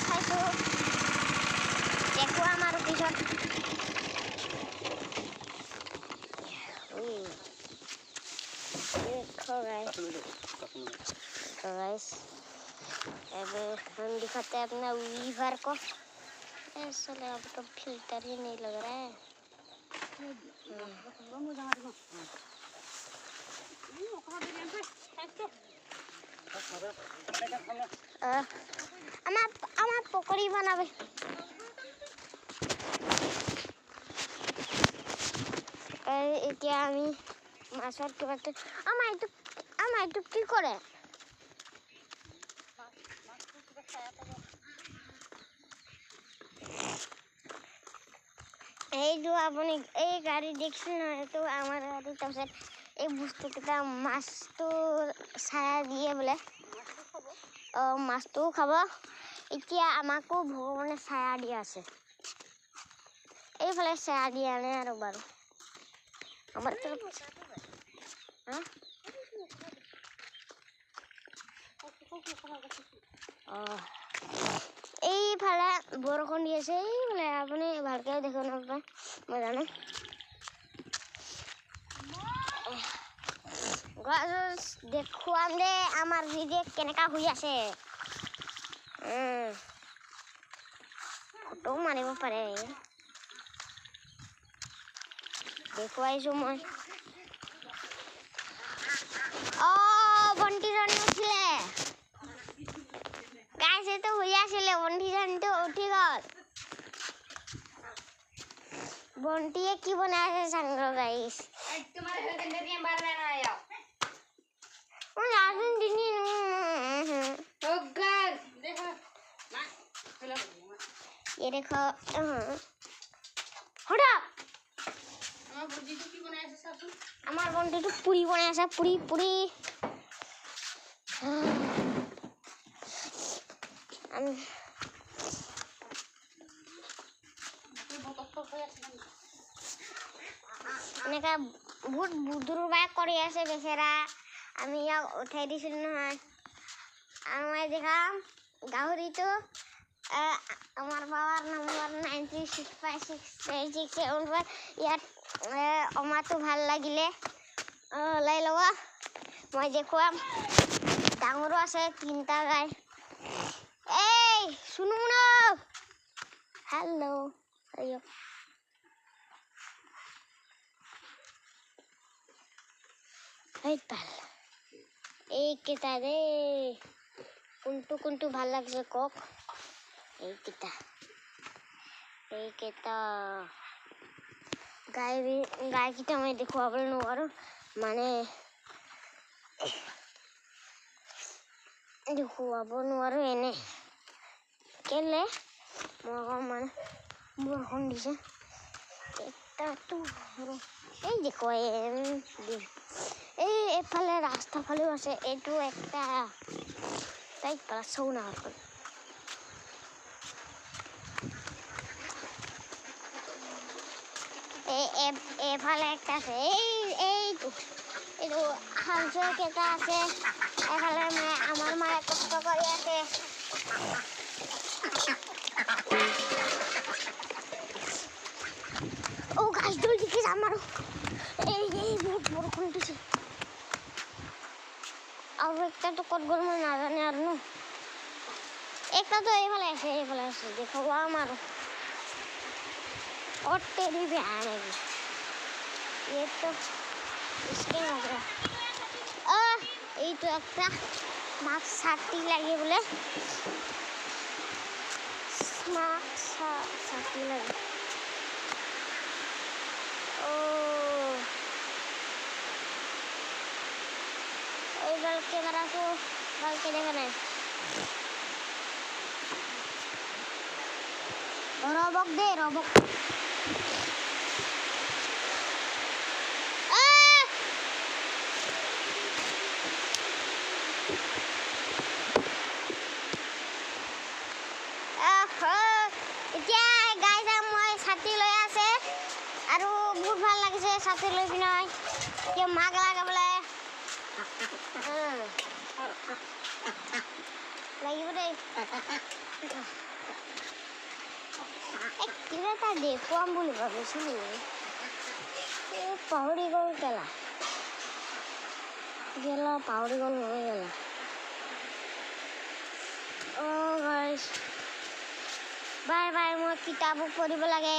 চাইছোঁ দেখো আমাৰ পিছত गाइस अब हम दिखाते हैं अपना वीवर को। ऐसा अब तो फिल्टर ही नहीं लग रहा है। আমার পকৰি বনাবে। এতিয়া আমি মাছৰ কিবাতে আমাৰ এইটো কি কৰে? এই যে আপুনি এই গাড়ী দেখছিল নহয়, এইটো আমাৰ গাড়ী। তাৰপিছত এই বস্তুকেইটা মাছটো ছায়া দিয়ে বোলে। মাছটোও খাব। এতিয়া আমাকো ভগৱানে ছায়া দি আছে। এইফালে ছায়া দিয়া নাই আৰু বাৰু আমাৰ এইফালে বৰষুণ দি আছে। এইফালে আপুনি ভালকৈ দেখি নাপায়, মই জানো। দেখুৱাম দে আমাৰ ভিডিঅ' কেনেকুৱা হৈ আছে। ফটো মাৰিব পাৰে, দেখুৱাইছোঁ মই। বন্তিজনী উঠিলে গাইছ, এইটো শুই আছিলে। বন্তিজনীটো উঠি গ'ল। বন্তিয়ে কি বনাই আছে চাং গাইছ। ये देखो हटा আমার বন্টিটো পুরি বনাই আছে। পুরি আমি এনেকা বহুত বুদুৰবাই কৰি আছে বেচেৰা। আমি ইয়াক উঠাই দিছিলোঁ নহয়। আৰু মই দেখাম গাহৰিটো। আমাৰ বাবাৰ নম্বৰ 93656367 ইয়াত আমাৰটো ভাল লাগিলে লাই ল'ব। মই দেখুৱাম। ডাঙৰো আছে 3টা গাই। এই শুনো ন, হেল্ল' এইকেইটা দেই, কোনটো ভাল লাগিছে কওক। এইকেইটা গাইকেইটা মই দেখুৱাবলৈ নোৱাৰোঁ, মানে দেখুৱাব নোৱাৰোঁ এনে কেলে মই অকণমান বৰষুণ দিছে। এই দেখুৱাই এই এফালে ৰাস্তা ফালেও আছে। এইটো একটা তাই চৌ না এফালে একটা আছে। এইটো হাঁসৰ কেইটা আছে। এফালে আমাৰ মায়ে কষ্ট কৰি আছে। গাছ দল দিকে যাম আৰু এই বহুত বৰষুণ দিছে। আৰু একটাতো ক'ত গ'ল মই নাজানে আৰু ন। একটাতো এইফালে আছে দেখুৱাম আৰু और तेरी भी आएगी। ये तो इसके लग रहा ये तो একটা মাছ ছাতি লাগে বলে। মাছ ছাতি লাগে। ওই বালকে দাঁড়াতো বালকে দেখে নেয়। রবক দে রবক। এতিয়া গাইজ মই ছাতি লৈ আছে আৰু বহুত ভাল লাগিছে ছাতি লৈ পিনে। এতিয়া মাক লগাবলৈ লাগিব দেই। এটা দেখুৱাম বুলি ভাবিছিলো পাহৰি গ'ল কেলা পাহৰি গ'ল হৈ গ'ল গাইছ বাই বাই মই কিতাপো পঢ়িব লাগে